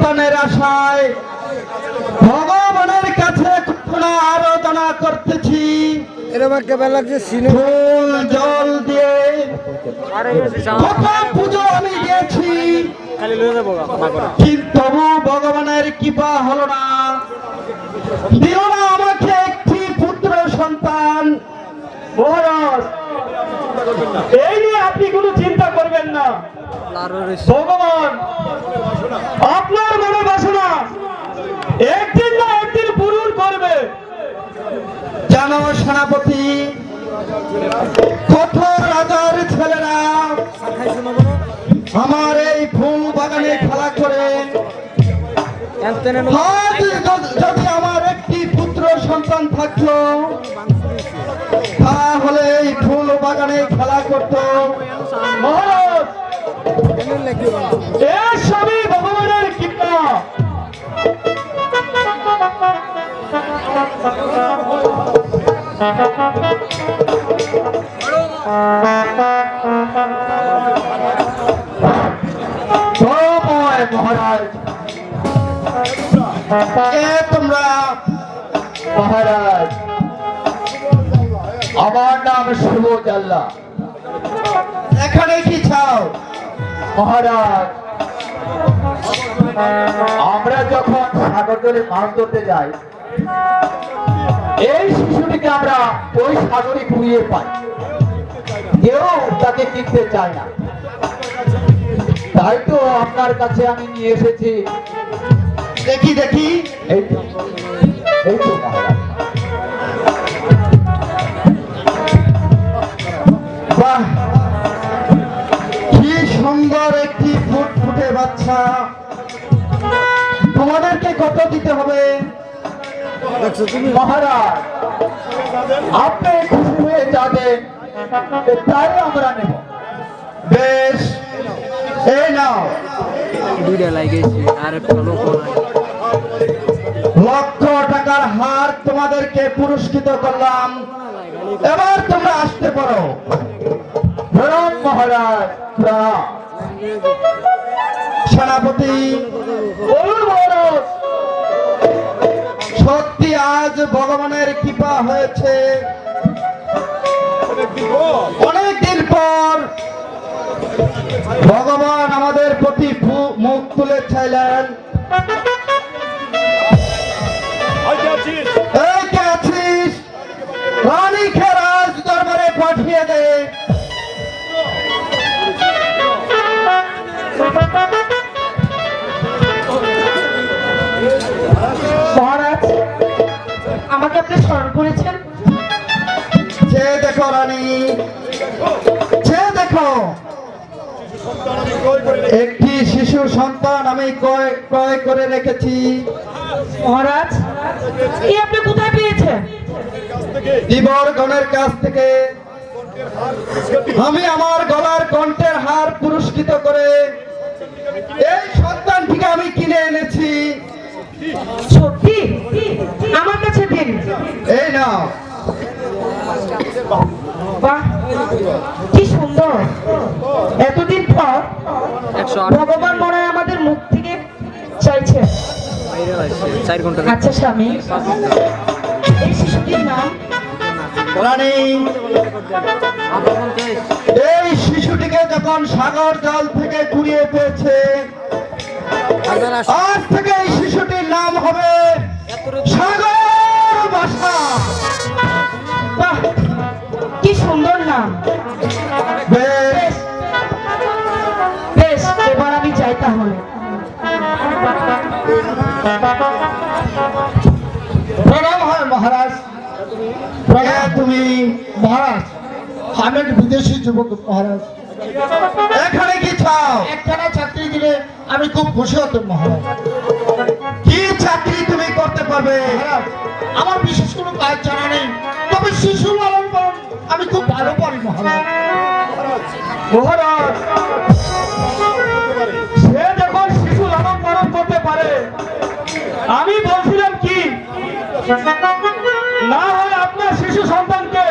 সন্তানের আশায় ভগবানের কাছে কখনো আরাধনা করতেছি, ফুল জল দিয়ে কত পুজো আমি দিয়েছি, কিন্তু তবু ভগবানের কৃপা হলো না, দিল না আমাকে একটি পুত্র সন্তান। মহারাজ, এই নিয়ে আপনি কোনো চিন্তা করবেন না, ভগবান আপনার মনে বাসনা একদিন না একদিন পূরণ করবে। জানো সেনাপতি, কত রাজার ছেলেরা আমার এই ফুল বাগানে খেলা করে, যদি আমার একটি পুত্র সন্তান থাকতো তাহলে এই ফুল বাগানে খেলা করত। মহারাজ, এর সবই ভগবানের কৃপা। মহারাজ, তোমরা মহারাজ, আমার নাম সুবোধ আল্লাহ, এখানে কি চাও? মহারাজ, আমরা যখন সাগর জলে মাছ ধরতে যাই, এই শিশুটিকে আমরা ওই সাগরে কুড়িয়ে পাই, কেউ তাকে কিনতে চায় না, তাই তো আপনার কাছে আমি নিয়ে এসেছি। দেখি দেখি, এই তো মহারাজ। বাহ, কি সুন্দর একটি ফুটফুটে বাচ্চা। তোমাদেরকে কত দিতে হবে? মহারাজ, আপনি খুশি হয়ে যাবেন তাই আমরা নেব। বেশ, এই নাও, লক্ষ টাকার হার তোমাদেরকে পুরস্কৃত করলাম, এবার তোমরা আসতে পারো। প্রণাম মহারাজ, প্রণাম। সেনাপতি, বলুন মহারাজ, সত্যি আজ ভগবানের কৃপা হয়েছে, অনেকদিন পর ভগবান আমাদের প্রতি মুখ তুলে চাইলেন। এই কে আছিস? রানীকে রাজ দরবারে পাঠিয়ে দে। মহারাজ, আমাকে আপনি স্মরণ করেছেন? যে দেখো রানী, যে দেখো, একটি শিশু সন্তান আমি ক্রয় করে রেখেছি। মহারাজ, এই আপনি কোথায় পেয়েছেন? ধীবরগণের কাছ থেকে আমি আমার গলার কণ্ঠের হার পুরস্কৃত করে এই সন্তানটিকে আমি কিনে এনেছি। সত্যি? আমার কাছে দিন। এই নাও। বাহ, কি সুন্দর। এতদিন পর ভগবান মনে হয় আমাদের মুখ থেকে চাইছে। আচ্ছা স্বামী, এই শিশুটির নাম? রানী, এই শিশুটিকে যখন সাগর জল থেকে কুড়িয়ে পেয়েছে, আজ থেকে এই শিশুটির নাম হবে সাগর বাসা। বাহ, কি সুন্দর নাম। বেশ, বেশ, এবার আমি যাই তাহলে। প্রণাম হয় মহারাজ। তুমি? মহারাজ, আমি এক বিদেশি যুবক মহারাজ। এখানে কি চাও? একখানা চাকরি দিলে আমি খুব খুশি হতাম মহারাজ। কি চাকরি তুমি করতে পারবে? মহারাজ, আমার বিশেষ কোনো কাজ জানা নেই, তবে শিশু লালন পালন আমি খুব ভালো পারি মহারাজ। মহারাজ, সে যখন শিশু লালন পালন করতে পারে, আমি বলছিলাম কি, না হয় আপনার শিশু সন্তানকে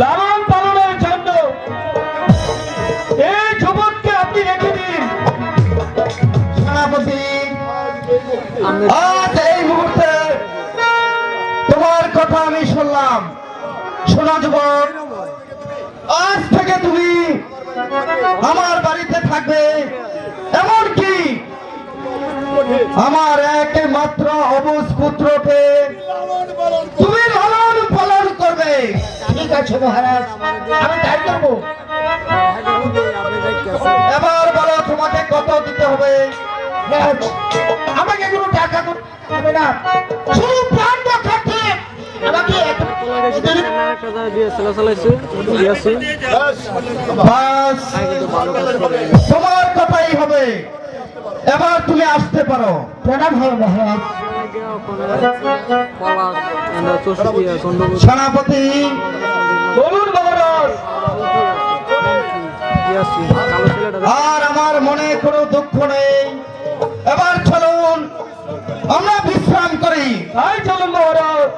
লালন পালনের জন্য এই যুবককে আপনি রেখে দিন। সেনাপতি, আজ এই মুহূর্তে তোমার কথা আমি শুনলাম। শোনা যুবক, আজ থেকে তুমি আমার বাড়িতে থাকবে, এমনকি আমার একমাত্র অবুজ পুত্রকে তুমি লালন পালন করবে। ঠিক আছে মহারাজ, আমি তাই করবো। এবার বলো তোমাকে কত দিতে হবে? মহারাজ, আমাকে কোনো টাকা হবে না, শুধু প্রাণ রক্ষার্থে আমাকে বাস, তোমার কথাই হবে। এবার তুমি আসতে পারো। প্রণাম হয় মহারাজ। সেনাপতি, বলুন মহারাজ। আর আমার মনে কোনো দুঃখ নেই। এবার চলুন আমরা বিশ্রাম করি। তাই চলুন মহারাজ।